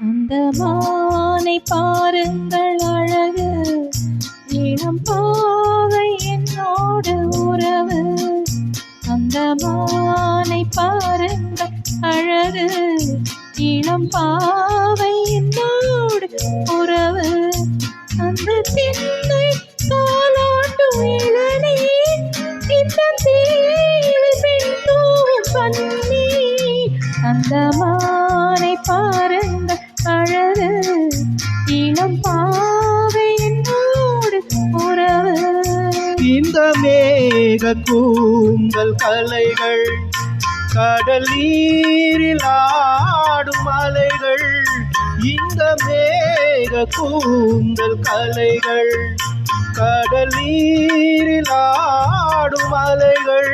அந்த மானை பாருங்கள் அழகு, இளம் பாவை என்னோடு உறவு. அந்த மானை பாருங்கள் அழகு, இளம் பாவை என்னோடு உறவு. அந்த திண்ணை காலாட்டும் இளநீர், இந்த தீயில் பெண்ணும் பன்னீர். அந்த மானை பாருங்கள் அழகு, இளம் பாவை என்னோடு உறவு. இந்த மேக கூந்தல் கலைகள், கடல் நீரில் ஆடும் அலைகள். இந்த மேக கூந்தல் கலைகள், கடல் நீரில் ஆடும் அலைகள்.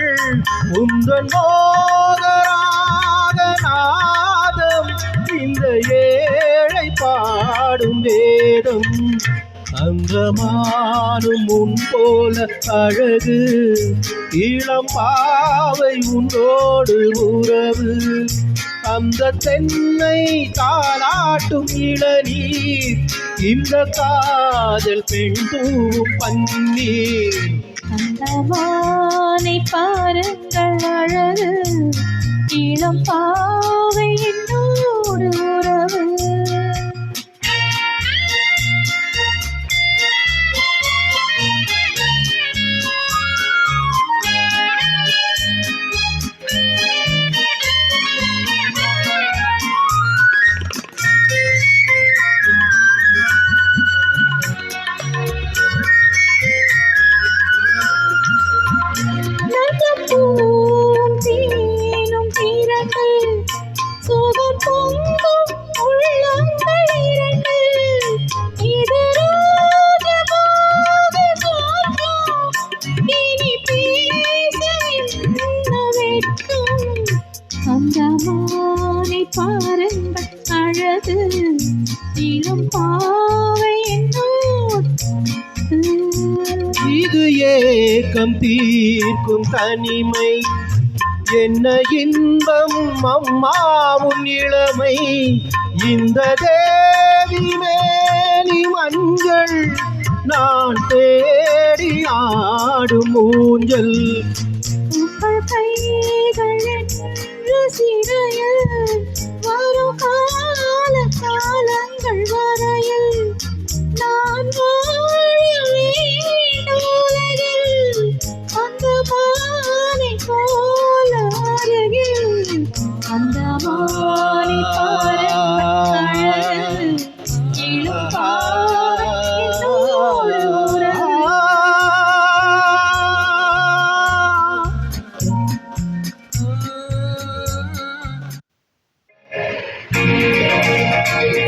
உந்தன் மோகராக நாதம், இந்த ஏழை பாடும் வேதம். அந்த மானும் உன் போல அழகு, இளம் பாவை உன்னோடு உறவு. அந்த தென்னை தாலாட்டும் இளநீர், இந்த காதல் பெண் தூவும் பன்னீர். அந்த மானை பாருங்கள் அழகு, இளம் பாவை என்னோடு உறவு. அந்த மானை பாருங்கள் அழகு, இளம் பாவை என்னோடு. இது ஏக்கம் தீர்க்கும் தனிமை, என்ன இன்பம் அம்மாவும் இளமை. இந்த தேவி மேனி மஞ்சள், நான் தேடி ஆடும் ஊஞ்சல். உங்கள் கைகள் என்று சிறைய வரும் கால